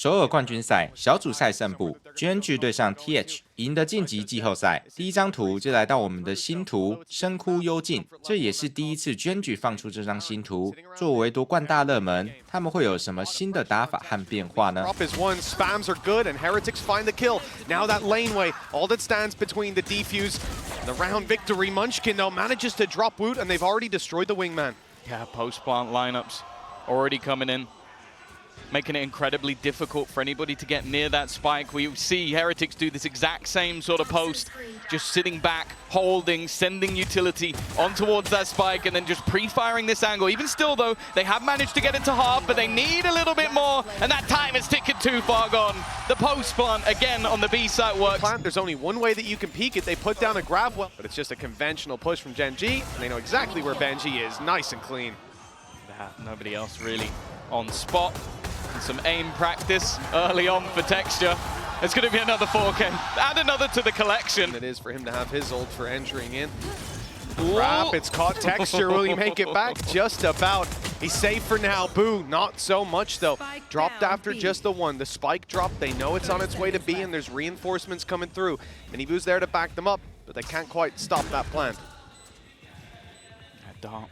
首尔冠军赛小组赛胜部 ，GENG 对上 TH 赢得晋级季后赛。第一张图就来到我们的新图深窟幽静，这也是第一次 GENG 放出这张新图。作为夺冠大热门，他们会有什么新的打法和变化呢？ Drop is one, spams are good, and Heretics find the kill. Now that laneway, all that stands between the defuse, the round victory. Munchkin though manages to drop Woot, and they've already destroyed the wingman. Yeah, post-plant lineups already coming in, making it incredibly difficult for anybody to get near that spike. We see Heretics do this exact same sort of post, just sitting back, holding, sending utility on towards that spike, and then just pre-firing this angle. Even still, though, they have managed to get it to half, but they need a little bit more, and that time is ticking too far gone. The post-plant, again, on the B site works. There's only one way that you can peek it. They put down a grab well, but it's just a conventional push from Gen.G, and they know exactly where Gen.G is, nice and clean. Nobody else really on spot. And some aim practice early on for Texture. It's going to be another 4K. Add another to the collection. It is for him to have his ult for entering in. Grab, it's caught Texture. Will he make it back? Just about. He's safe for now. Boo, not so much though. Dropped after just the one. The spike dropped. They know it's on its way to B, and there's reinforcements coming through. Miniboo's there to back them up, but they can't quite stop that plant. Dark.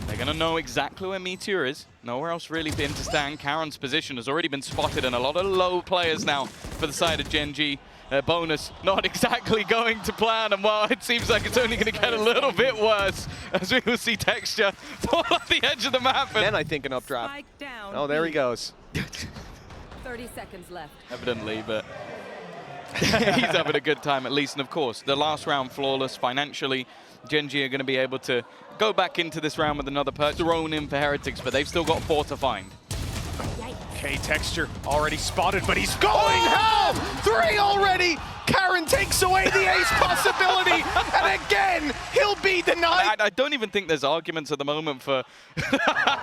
They're going to know exactly where Meteor is. Nowhere else really for him to stand. Karen's position has already been spotted, and a lot of low players now for the side of Gen.G. Their bonus not exactly going to plan, and well, it seems like it's only going to get a little bit worse as we will see Texture fall off the edge of the map. And then I think an updraft. Oh, there he goes. 30 seconds left. Evidently, but he's having a good time at least. And of course, the last round flawless financially. Gen.G are going to be able to go back into this round with another perk thrown in for Heretics, but they've still got 4 to find. Okay, Texture already spotted, but he's going home! 3 already! Karen takes away the ace possibility, and again, he'll be denied. I don't even think there's arguments at the moment for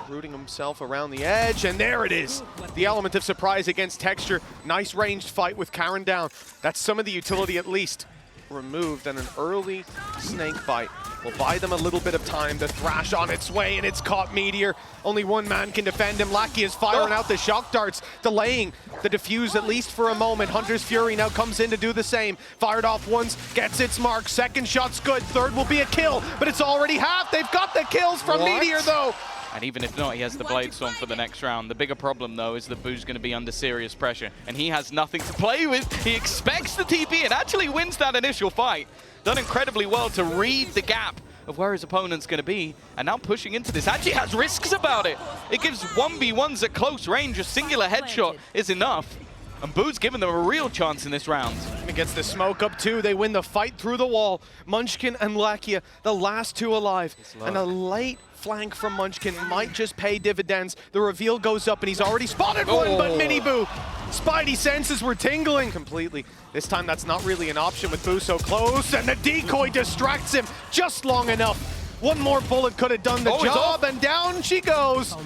rooting himself around the edge, and there it is. The element of surprise against Texture. Nice ranged fight with Karen down. That's some of the utility at least removed, and an early snake bite will buy them a little bit of time. The thrash on its way, and it's caught Meteor. Only one man can defend him. Lackey is firing out the shock darts, delaying the defuse at least for a moment. Hunter's Fury now comes in to do the same. Fired off once, gets its mark. Second shot's good. Third will be a kill, but it's already half. They've got the kills from Meteor though. And even if not, he has the Blade Storm for the next round. The bigger problem, though, is that Boo's going to be under serious pressure, and he has nothing to play with. He expects the TP and actually wins that initial fight. Done incredibly well to read the gap of where his opponent's going to be, and now pushing into this. Actually has risks about it. It gives 1v1s at close range. A singular headshot is enough. And Boo's giving them a real chance in this round. He gets the smoke up too. They win the fight through the wall. Munchkin and Lakia, the last 2 alive. And a late flank from Munchkin might just pay dividends. The reveal goes up, and he's already spotted one, but Miniboo. Spidey senses were tingling completely. This time that's not really an option with Boo so close, and the decoy distracts him just long enough. One more bullet could have done the job, and down she goes.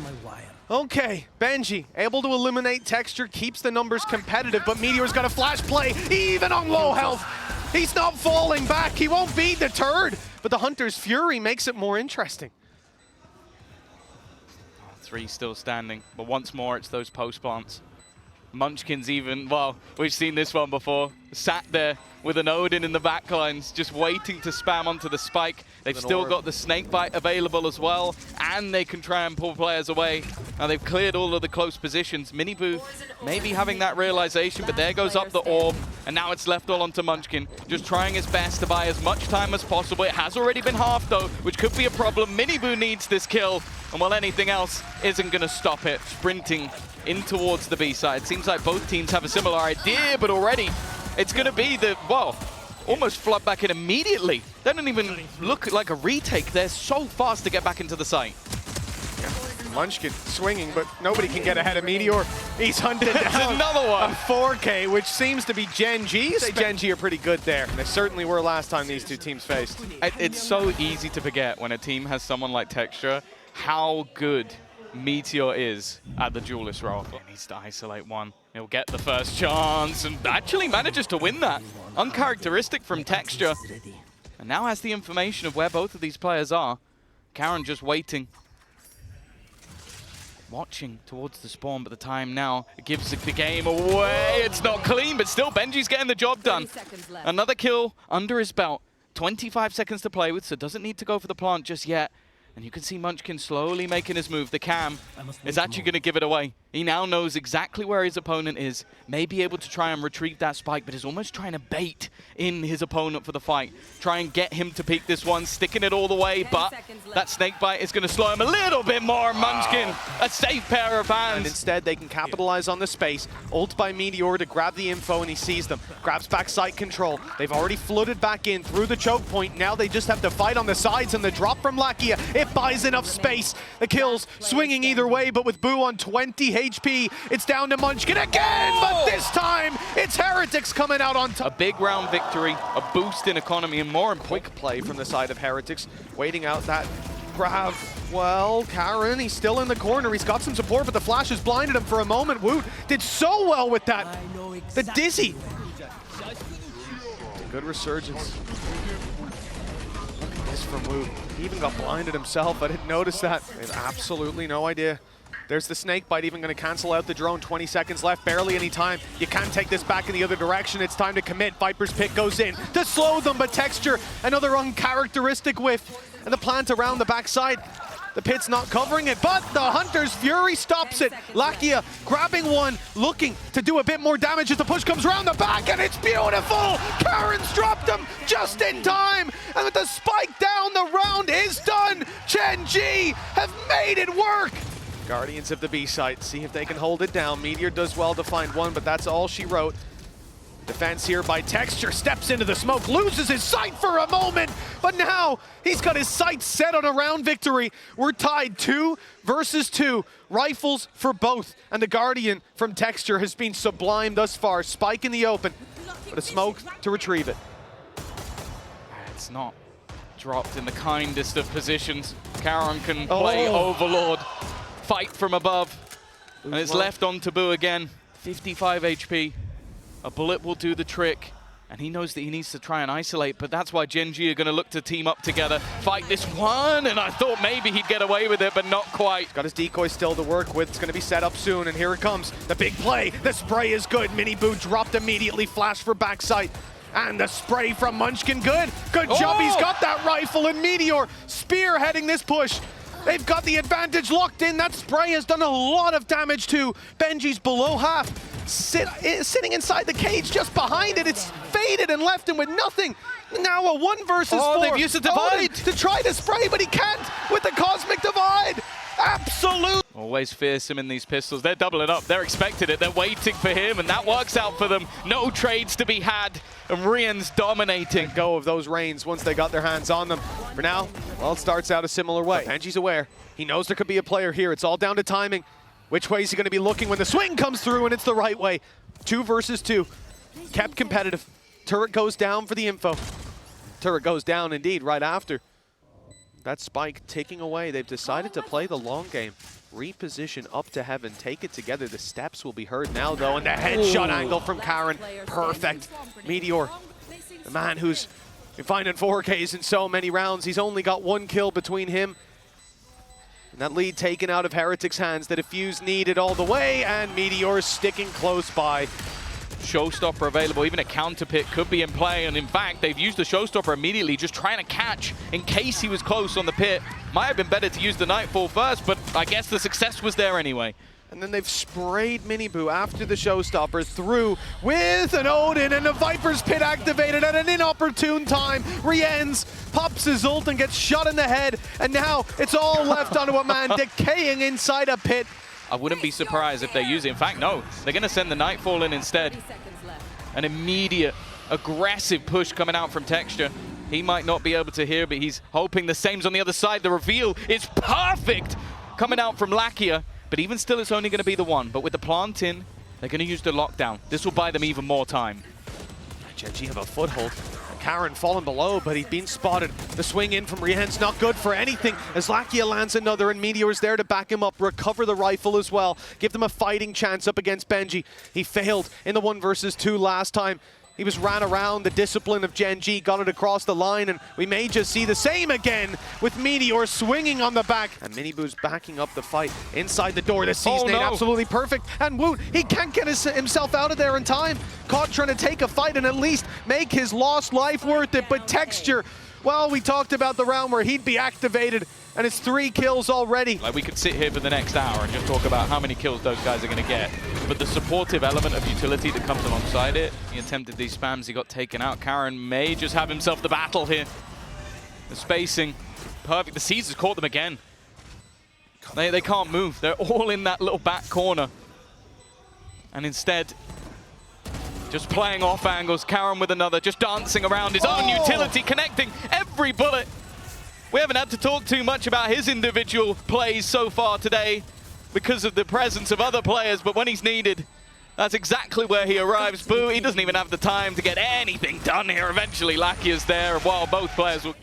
Okay, Gen.G able to eliminate Texture, keeps the numbers competitive, but Meteor's got a flash play, even on low health. He's not falling back, he won't be deterred, but the Hunter's Fury makes it more interesting. 3 still standing, but once more it's those post plants. Munchkin's even, well, we've seen this one before, sat there with an Odin in the backlines, just waiting to spam onto the spike. They've still got the snakebite available as well, and they can try and pull players away. Now they've cleared all of the close positions. Miniboo maybe having that realization, but there goes up the orb, and now it's left all onto Munchkin, just trying his best to buy as much time as possible. It has already been half though, which could be a problem. Miniboo needs this kill, and while anything else isn't going to stop it, sprinting in towards the B side. Seems like both teams have a similar idea, but already it's going to be the, well, almost flood back in immediately. They don't even look like a retake. They're so fast to get back into the site. Munchkin swinging, but nobody can get ahead of Meteor. He's hunted down another one. A 4K, which seems to be Gen.G. Gen.G are pretty good there. And they certainly were last time these 2 teams faced. It's so easy to forget when a team has someone like Texture, how good Meteor is at the duelist role. He needs to isolate one. He'll get the first chance and actually manages to win that. Uncharacteristic from Texture. And now has the information of where both of these players are. Karen just waiting. watching towards the spawn, but the time now gives the game away. It's not clean, but still Benji's getting the job done. 30 seconds left. Another kill under his belt. 25 seconds to play with, so doesn't need to go for the plant just yet. And you can see Munchkin slowly making his move. The cam is actually going to give it away. He now knows exactly where his opponent is, may be able to try and retrieve that spike, but is almost trying to bait in his opponent for the fight. Try and get him to peek this one, sticking it all the way, but that snake bite is going to slow him a little bit more. Munchkin, a safe pair of hands. And instead, they can capitalize on the space. Ult by Meteor to grab the info, and he sees them. Grabs back site control. They've already flooded back in through the choke point. Now they just have to fight on the sides, and the drop from Lakia, it buys enough space. The kills swinging either way, but with Boo on 20 HP, it's down to Munchkin again, but this time, it's Heretics coming out on top. A big round victory, a boost in economy, and more important. Quick play from the side of Heretics, waiting out that grab. Well, Karen, he's still in the corner. He's got some support, but the flash has blinded him for a moment. Woot did so well with that. The dizzy. Good resurgence. Look at this from Woot. He even got blinded himself. I didn't notice that. I have absolutely no idea. There's the snake bite, even going to cancel out the drone. 20 seconds left, barely any time. You can't take this back in the other direction. It's time to commit. Viper's pick goes in to slow them, but Texture, another uncharacteristic whiff. And the plant around the backside. The pit's not covering it, but the Hunter's Fury stops it. Lakia grabbing one, looking to do a bit more damage as the push comes around the back, and it's beautiful! Karen's dropped him just in time, and with the spike down, the round is done! Gen.G have made it work! Guardians of the B site, see if they can hold it down. Meteor does well to find one, but that's all she wrote. Defense here by Texture, steps into the smoke, loses his sight for a moment, but now he's got his sights set on a round victory. We're tied 2 versus 2, rifles for both, and the Guardian from Texture has been sublime thus far. Spike in the open, but a smoke to retrieve it. It's not dropped in the kindest of positions. Karen can play Overlord, fight from above, and it's left on Taboo again. 55 HP. A bullet will do the trick, and he knows that he needs to try and isolate, but that's why Gen.G are going to look to team up together, fight this one, and I thought maybe he'd get away with it, but not quite. Got his decoy still to work with. It's going to be set up soon, and here it comes. The big play. The spray is good. Miniboo dropped immediately. Flash for backside. And the spray from Munchkin, good. Good job. He's got that rifle, and Meteor spearheading this push. They've got the advantage locked in. That spray has done a lot of damage to Benji's below half. Sitting inside the cage just behind it. It's faded and left him with nothing. Now a 1 versus 4. They've used the divide to try to spray, but he can't with the cosmic divide. Absolute. Always fearsome in these pistols. They're doubling up. They're expecting it. They're waiting for him, and that works out for them. No trades to be had, and Rian's dominating. Let go of those reins once they got their hands on them. For now, well, it starts out a similar way. Benji's aware. He knows there could be a player here. It's all down to timing. Which way is he going to be looking when the swing comes through, and it's the right way. 2 versus 2. Kept competitive. Turret goes down for the info. Turret goes down indeed right after. That spike taking away. They've decided to play the long game. Reposition up to heaven. Take it together. The steps will be heard now, though. And the headshot angle from Karen. Perfect. Meteor, the man who's been finding 4Ks in so many rounds. He's only got 1 kill between him. And that lead taken out of Heretics' hands. The defuse needed all the way. And Meteor sticking close by. Showstopper available, even a counter pit could be in play, and in fact they've used the showstopper immediately, just trying to catch in case he was close on the pit. Might have been better to use the Nightfall first, but I guess the success was there anyway. And then they've sprayed Miniboo after the showstopper through with an Odin, and the Viper's pit activated at an inopportune time. Rienz pops his ult and gets shot in the head, and now it's all left onto a man decaying inside a pit. I wouldn't be surprised if they use it. In fact, no, they're going to send the Nightfall in instead. An immediate, aggressive push coming out from Texture. He might not be able to hear, but he's hoping the same's on the other side. The reveal is perfect coming out from Lakia, but even still, it's only going to be the 1. But with the plant in, they're going to use the lockdown. This will buy them even more time. Gen.G have a foothold. Karen falling below, but he's been spotted. The swing in from Rien's not good for anything as Lakia lands another, and Meteor's there to back him up, recover the rifle as well, give them a fighting chance up against Benji. He failed in the 1 versus 2 last time. He was ran around. The discipline of Gen.G got it across the line, and we may just see the same again with Meteor swinging on the back. And Miniboo's backing up the fight inside the door. The C's nade absolutely perfect. And Woot, he can't get himself out of there in time. Caught trying to take a fight and at least make his lost life worth it. But Texture, well, we talked about the round where he'd be activated, and it's 3 kills already. Like, we could sit here for the next hour and just talk about how many kills those guys are going to get. But the supportive element of utility that comes alongside it, he attempted these spams, he got taken out. Karen may just have himself the battle here. The spacing, perfect. The C's has caught them again. They can't move. They're all in that little back corner. And instead, just playing off angles. Karen with another, just dancing around his own utility, connecting every bullet. We haven't had to talk too much about his individual plays so far today because of the presence of other players, but when he's needed, that's exactly where he arrives. Boo, he doesn't even have the time to get anything done here. Eventually, Lakia's there, while both players will...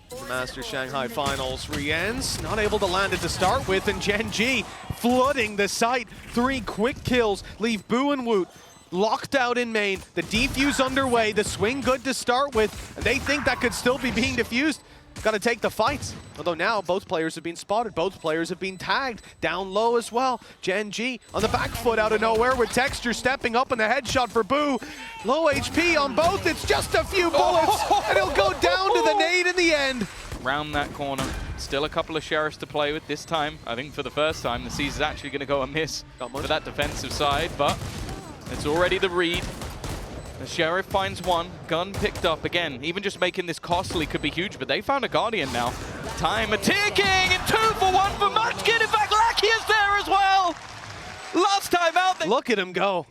The Masters Shanghai Finals, Rien's not able to land it to start with, and Gen.G flooding the site. 3 quick kills leave Boo and Woot locked out in main. The defuse underway, the swing good to start with, and they think that could still be being defused. Got to take the fights. Although now both players have been spotted. Both players have been tagged. Down low as well. Gen.G on the back foot out of nowhere with Texture stepping up in the headshot for Boo. Low HP on both. It's just a few bullets. And he'll go down to the nade in the end. Round that corner. Still a couple of Sheriffs to play with this time. I think for the first time, the C's is actually going to go amiss for that defensive side. But it's already the read. The Sheriff finds one, gun picked up again. Even just making this costly could be huge, but they found a Guardian now. Time ticking, and 2 for 1 for Munchkin. In fact, Lakia's there as well. Last time out there. Look at him go.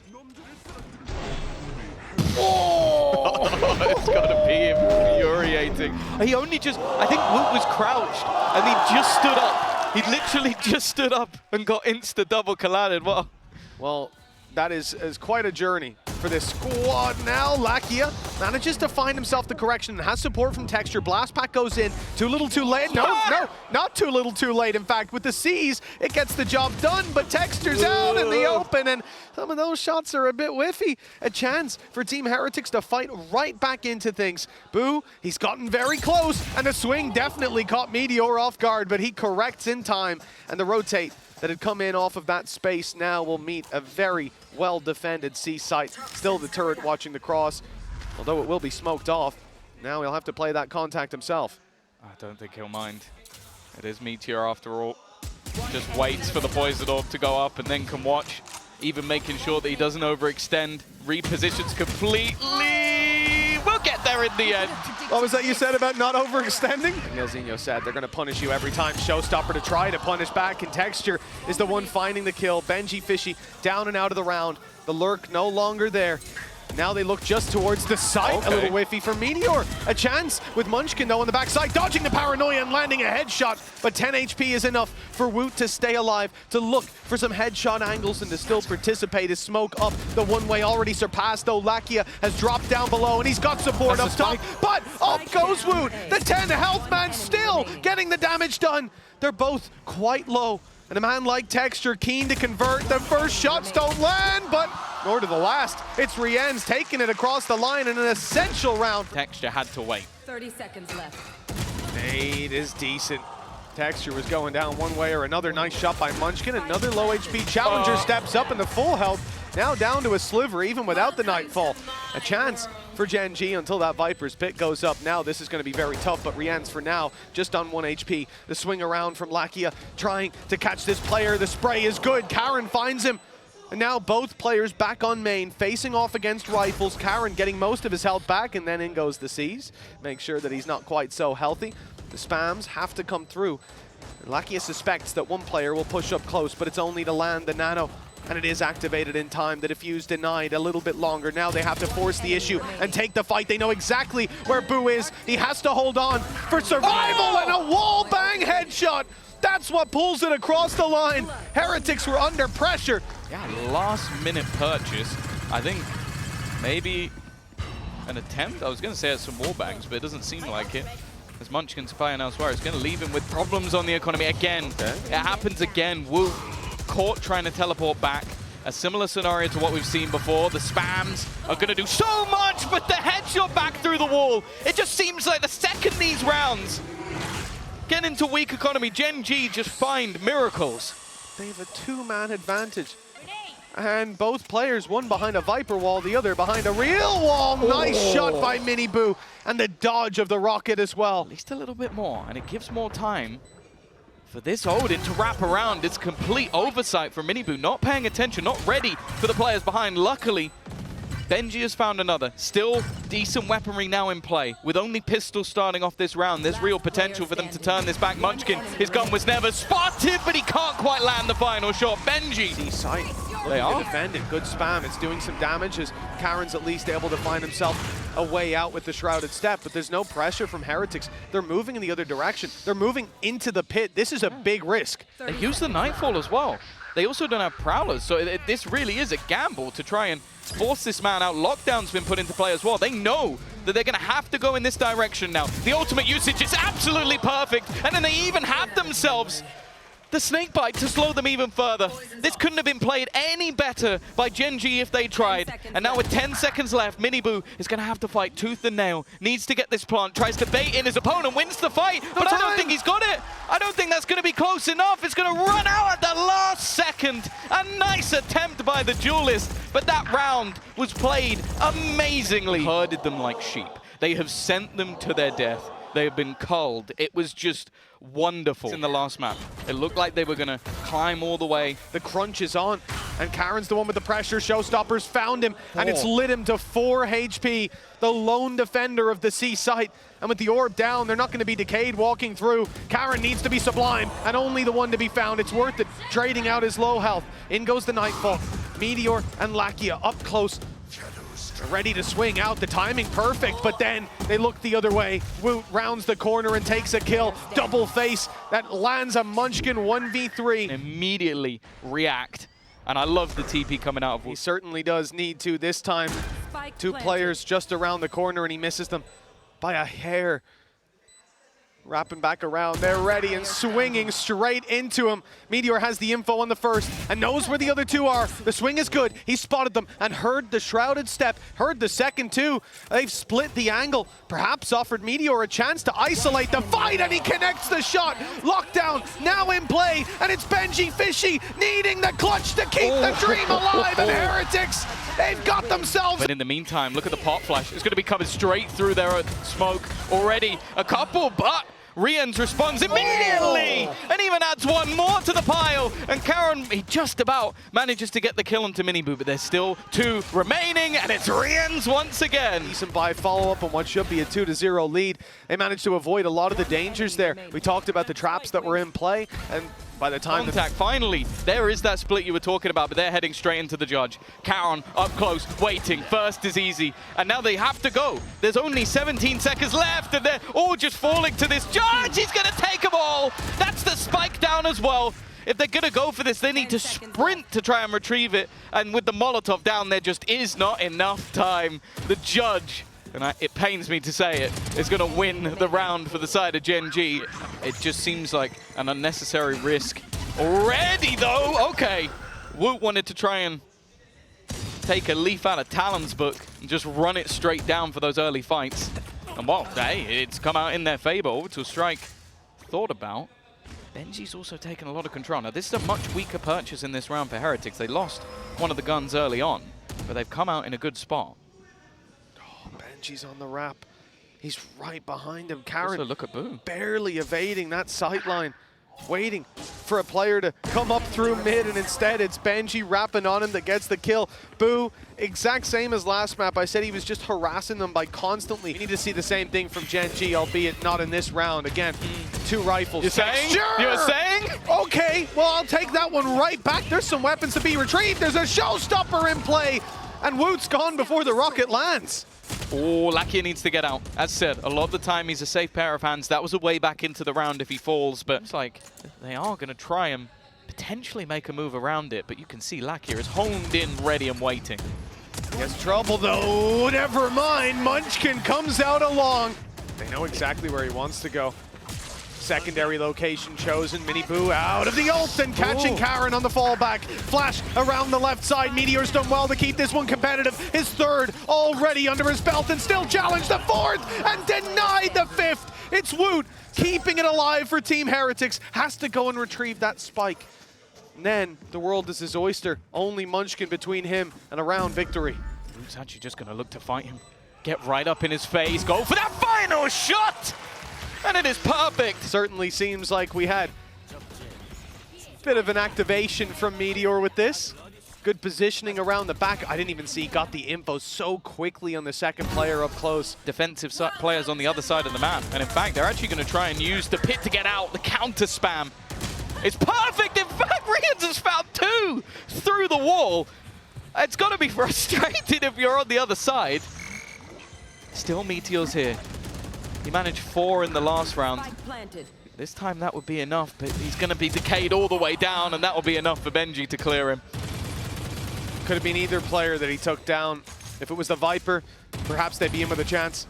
Oh, it's gotta be infuriating. He only just, I think Woot was crouched, and he just stood up. He literally just stood up and got insta-double collided. Well, that is quite a journey for this squad now. Lakia manages to find himself the correction and has support from Texture. Blast Pack goes in. Too little too late. No, not too little too late. In fact, with the C's, it gets the job done, but Texture's out in the open, and some of those shots are a bit whiffy. A chance for Team Heretics to fight right back into things. Boo, he's gotten very close, and the swing definitely caught Meteor off guard, but he corrects in time, and the rotate that had come in off of that space now will meet a very well-defended C site. Still the turret watching the cross, although it will be smoked off. Now he'll have to play that contact himself. I don't think he'll mind. It is Meteor after all. Just waits for the poison orb to go up and then can watch, even making sure that he doesn't overextend. Repositions completely. We'll get there in the end. What was that you said about not overextending? Nilzinho said they're going to punish you every time. Showstopper to try to punish back, and Texture is the one finding the kill. Benji Fishy down and out of the round. The lurk no longer there. Now they look just towards the site. A little whiffy for Meteor. A chance with Munchkin though on the backside, dodging the paranoia and landing a headshot. But 10 HP is enough for Woot to stay alive, to look for some headshot angles and to still participate as smoke up. The one-way already surpassed though. Lakia has dropped down below and he's got support up top. But up goes Woot. The 10 health man still getting the damage done. They're both quite low. And a man like Texture keen to convert. The first shots don't land, but nor to the last. It's Rien's taking it across the line in an essential round. Texture had to wait. 30 seconds left. Nade is decent. Texture was going down one way or another. Nice shot by Munchkin. Another low HP challenger steps up in the full health. Now down to a sliver, even without the Nightfall. A chance for Gen.G until that Viper's pit goes up. Now this is going to be very tough, but Rien's for now just on 1 HP. The swing around from Lakia, trying to catch this player. The spray is good. Karen finds him. And now both players back on main, facing off against rifles. Karen getting most of his health back, and then in goes the C's. Make sure that he's not quite so healthy. The spams have to come through. And Lakia suspects that one player will push up close, but it's only to land the nano. And it is activated in time. The defuse denied a little bit longer. Now they have to force the issue and take the fight. They know exactly where Boo is. He has to hold on for survival, and a wall bang headshot. That's what pulls it across the line. Heretics were under pressure. Yeah, last minute purchase. I think maybe an attempt. I was going to say at some wall bangs, but it doesn't seem like it. As Munchkin's playing elsewhere, it's going to leave him with problems on the economy again. It happens again. Woo caught trying to teleport back. A similar scenario to what we've seen before. The spams are going to do so much, but the headshot back through the wall. It just seems like the second these rounds get into weak economy, Gen.G just find miracles. They have a two-man advantage. And both players, one behind a Viper wall, the other behind a real wall. Nice shot by Miniboo. And the dodge of the rocket as well. At least a little bit more, and it gives more time for this Odin to wrap around. It's complete oversight from Miniboo, not paying attention, not ready for the players behind. Luckily, Gen.G has found another. Still decent weaponry now in play. With only pistols starting off this round, there's real potential for them to turn this back. Munchkin, his gun was never spotted, but he can't quite land the final shot. Gen.G. C-site. They are. Defend it. Good spam. It's doing some damage as Karen's at least able to find himself a way out with the Shrouded Step, but there's no pressure from Heretics. They're moving in the other direction. They're moving into the pit. This is a big risk. They use the Nightfall as well. They also don't have Prowlers, so this really is a gamble to try and force this man out. Lockdown's been put into play as well. They know that they're going to have to go in this direction now. The ultimate usage is absolutely perfect, and then they even have themselves the snakebite to slow them even further. This couldn't have been played any better by Gen.G if they tried. And now with 10 seconds left, Miniboo is going to have to fight tooth and nail. Needs to get this plant, tries to bait in his opponent, wins the fight, but I don't think he's got it. I don't think that's going to be close enough. It's going to run out at the last second. A nice attempt by the duelist, but that round was played amazingly. Herded them like sheep. They have sent them to their death. They have been culled. It was just wonderful in the last map. It looked like they were going to climb all the way. The crunch is on, and Karen's the one with the pressure. Showstoppers found him, and it's lit him to 4 HP, the lone defender of the C-site. And with the orb down, they're not going to be decayed walking through. Karen needs to be sublime, and only the one to be found. It's worth it, trading out his low health. In goes the Nightfall. Meteor and Lakia up close, ready to swing out. The timing perfect, but then they look the other way. Woot rounds the corner and takes a kill. Double face that lands a Munchkin 1v3. Immediately react. And I love the TP coming out of Woot. He certainly does need to this time. Two players just around the corner, and he misses them by a hair. Wrapping back around, they're ready and swinging straight into him. Meteor has the info on the first and knows where the other two are. The swing is good. He spotted them and heard the Shrouded Step, heard the second too. They've split the angle, perhaps offered Meteor a chance to isolate the fight, and he connects the shot. Lockdown now in play, and it's Gen.G Fishy needing the clutch to keep the dream alive, and Heretics, they've got themselves. But in the meantime, look at the pot flash. It's going to be coming straight through their smoke already. A couple, but Rians responds immediately and even adds one more to the pile. And Karen, he just about manages to get the kill onto Miniboo, but there's still 2 remaining, and it's Rians once again. Decent buy follow-up on what should be a 2-0 lead. They managed to avoid a lot of the dangers there. We talked about the traps that were in play, and by the time contact, finally, there is that split you were talking about, but they're heading straight into the judge. Karen up close, waiting. First is easy, and now they have to go. There's only 17 seconds left, and they're all just falling to this judge. He's gonna take them all. That's the spike down as well. If they're gonna go for this, they need to sprint to try and retrieve it. And with the Molotov down, there just is not enough time. The judge, and it pains me to say it, is going to win the round for the side of Gen.G. It just seems like an unnecessary risk. Already, though, okay. Woot wanted to try and take a leaf out of Talon's book and just run it straight down for those early fights. And well, hey, it's come out in their favor. Orbital Strike thought about. Gen.G's also taken a lot of control. Now, this is a much weaker purchase in this round for Heretics. They lost one of the guns early on, but they've come out in a good spot. Gen.G's on the wrap. He's right behind him. Karen, also look at Boo, barely evading that sightline, waiting for a player to come up through mid, and instead it's Gen.G wrapping on him that gets the kill. Boo, exact same as last map. I said he was just harassing them by constantly. We need to see the same thing from Gen.G, albeit not in this round. Again, 2 rifles. You're saying? Sure. You're saying? Okay, well, I'll take that one right back. There's some weapons to be retrieved. There's a showstopper in play, and Woot's gone before the rocket lands. Oh, Lakia needs to get out. As said, a lot of the time he's a safe pair of hands. That was a way back into the round if he falls, but it's like they are going to try and potentially make a move around it, but you can see Lakia is honed in, ready and waiting. He has trouble though, never mind. Munchkin comes out along. They know exactly where he wants to go. Secondary location chosen. Miniboo out of the ult and catching Karen on the fallback. Flash around the left side. Meteor's done well to keep this one competitive. His third already under his belt and still challenged the fourth and denied the fifth. It's Woot keeping it alive for Team Heretics. Has to go and retrieve that spike. And then the world is his oyster. Only Munchkin between him and a round victory. Woot's actually just going to look to fight him. Get right up in his face. Go for that final shot! And it is perfect. Certainly seems like we had a bit of an activation from Meteor with this. Good positioning around the back. I didn't even see he got the info so quickly on the second player up close. Defensive players on the other side of the map. And in fact, they're actually going to try and use the pit to get out. The counter spam. It's perfect. In fact, Rians has found two through the wall. It's got to be frustrating if you're on the other side. Still Meteor's here. He managed 4 in the last round. This time that would be enough, but he's going to be decayed all the way down, and that will be enough for Gen.G to clear him. Could have been either player that he took down. If it was the Viper, perhaps they'd be in with a chance.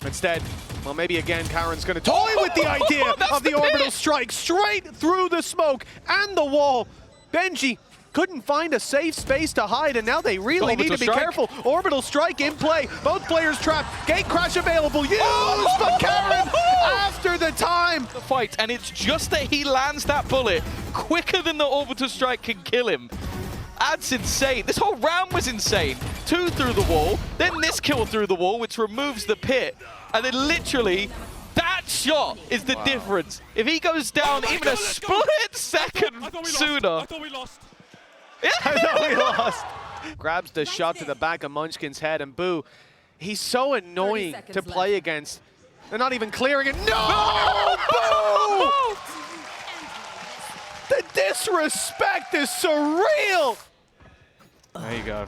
Instead, well, maybe again, Karen's going to toy with the idea of the orbital strike straight through the smoke and the wall. Gen.G couldn't find a safe space to hide, and now they really need to be careful. Orbital strike in play. Both players trapped. Gate crash available. Used, but Karen after the time. The fight, and it's just that he lands that bullet quicker than the orbital strike can kill him. That's insane. This whole round was insane. 2 through the wall, then this kill through the wall, which removes the pit, and then literally that shot is the difference. If he goes down even a split second sooner. I thought we lost. I thought we lost. Grabs the shot to the back of Munchkin's head, and Boo, he's so annoying to play against. They're not even clearing it. No! Boo! The disrespect is surreal. There you go.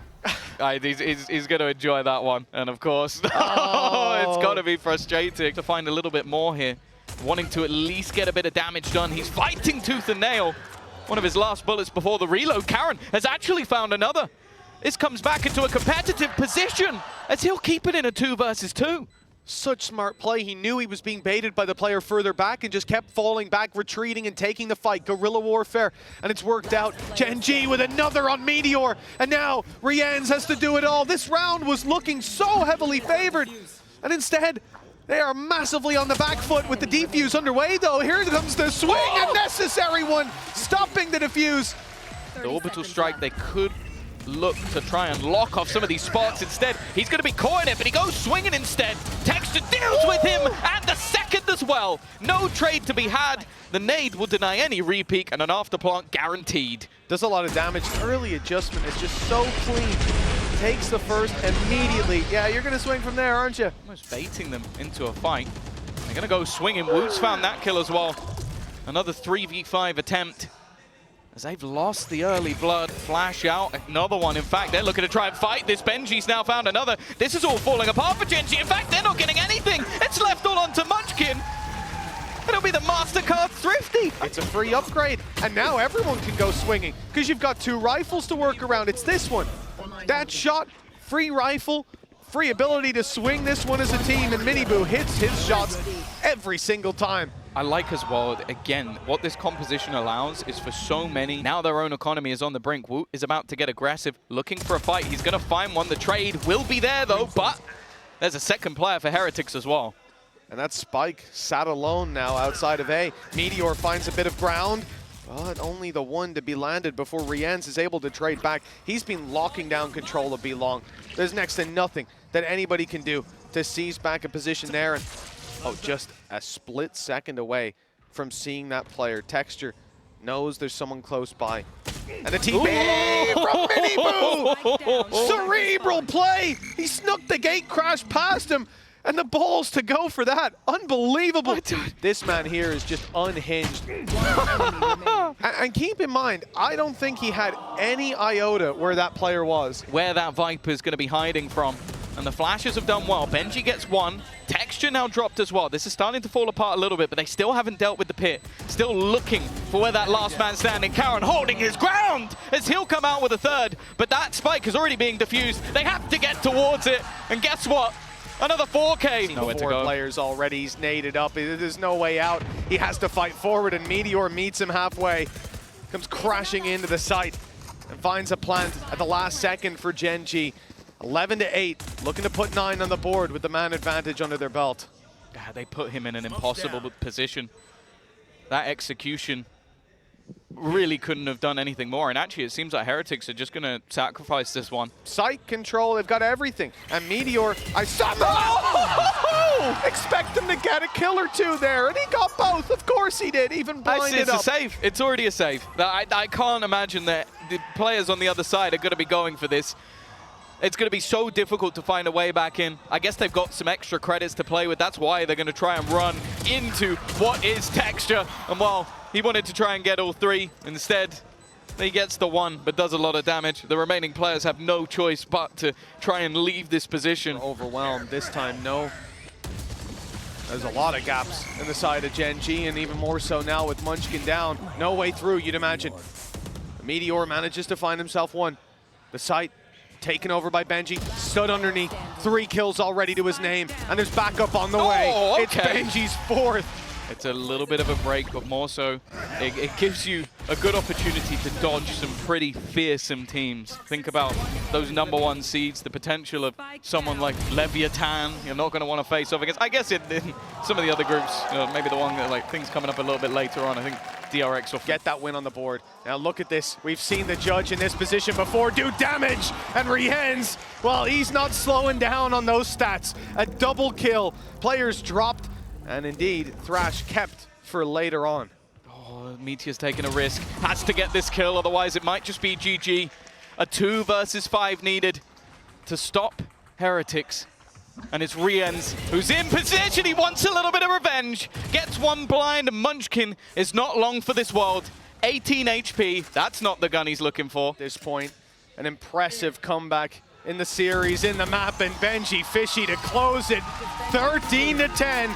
He's going to enjoy that one. And of course, it's got to be frustrating to find a little bit more here. Wanting to at least get a bit of damage done. He's fighting tooth and nail. One of his last bullets before the reload. Karen has actually found another. This comes back into a competitive position as he'll keep it in a 2 versus 2. Such smart play. He knew he was being baited by the player further back and just kept falling back, retreating and taking the fight. Guerrilla warfare, and it's worked out. Gen.G with another on Meteor, and now Rians has to do it all. This round was looking so heavily favored, and instead, they are massively on the back foot with the defuse underway, though. Here comes the swing, a necessary one, stopping the defuse. The orbital strike, they could look to try and lock off some of these spots. Instead, he's going to be coiling it, but he goes swinging instead. Texture deals with him, and the second as well. No trade to be had. The nade will deny any repeat, and an afterplant guaranteed. Does a lot of damage. Early adjustment is just so clean. Takes the first immediately. Yeah, you're going to swing from there, aren't you? Almost baiting them into a fight. They're going to go swinging. Woot's found that kill as well. Another 3v5 attempt. As they've lost the early blood. Flash out, another one. In fact, they're looking to try and fight this. Gen.G's now found another. This is all falling apart for Gen.G. In fact, they're not getting anything. It's left all onto Munchkin. It'll be the MasterCard Thrifty. It's a free upgrade, and now everyone can go swinging because you've got 2 rifles to work around. It's this one. That shot, free rifle, free ability to swing this one as a team, and Miniboo hits his shots every single time. I like as well, again, what this composition allows is for so many. Now their own economy is on the brink. Woot is about to get aggressive, looking for a fight. He's going to find one. The trade will be there, though, but there's a second player for Heretics as well. And that Spike sat alone now outside of A. Meteor finds a bit of ground, but only the one to be landed before Rians is able to trade back. He's been locking down control of B-Long. There's next to nothing that anybody can do to seize back a position there. And oh, just a split second away from seeing that player. Texture knows there's someone close by. And a teammate from Miniboo! Cerebral play! He snuck the gate crash past him, and the balls to go for that. Unbelievable. This man here is just unhinged. And keep in mind, I don't think he had any iota where that player was. Where that Viper is going to be hiding from. And the flashes have done well. Gen.G gets one. Texture now dropped as well. This is starting to fall apart a little bit, but they still haven't dealt with the pit. Still looking for where that last man standing. Karen holding his ground as he'll come out with a third. But that spike is already being diffused. They have to get towards it. And guess what? Another 4K. Nowhere to 4 go. players already. He's naded up. There's no way out. He has to fight forward, and Meteor meets him halfway. Comes crashing into the site and finds a plant at the last second for Gen.G. 11-8, looking to put 9 on the board with the man advantage under their belt. Yeah, they put him in an impossible position. That execution really couldn't have done anything more. And actually, it seems like Heretics are just going to sacrifice this one. Site control, they've got everything. And Meteor, I saw oh! Expect him to get a kill or two there, and he got both. Of course he did, even blinded It's up. a save. It's already a save. I can't imagine that the players on the other side are going to be going for this. It's going to be so difficult to find a way back in. I guess they've got some extra credits to play with. That's why they're going to try and run into what is Texture. And while he wanted to try and get all 3, instead he gets the 1, but does a lot of damage. The remaining players have no choice but to try and leave this position. Overwhelmed this time, no. There's a lot of gaps in the side of Gen.G, and even more so now with Munchkin down. No way through, you'd imagine. Meteor manages to find himself 1. The site taken over by Benji, stood underneath, 3 kills already to his name, and there's backup on the way. Okay. It's Benji's 4th. It's a little bit of a break, but more so, it gives you a good opportunity to dodge some pretty fearsome teams. Think about those #1 seeds, the potential of someone like Leviathan. You're not going to want to face off against. I guess in some of the other groups, maybe the one that like things coming up a little bit later on. I think DRX will get that win on the board. Now look at this. We've seen the judge in this position before do damage, and Rien's, well, he's not slowing down on those stats. A double kill. Players dropped. And indeed, Thrash kept for later on. Oh, Meteor's taking a risk. Has to get this kill, otherwise it might just be GG. A 2 versus 5 needed to stop Heretics. And it's Rien's who's in position. He wants a little bit of revenge. Gets 1 blind, and Munchkin is not long for this world. 18 HP, that's not the gun he's looking for. At this point, an impressive comeback in the series, in the map, and Benji Fishy to close it. 13-10.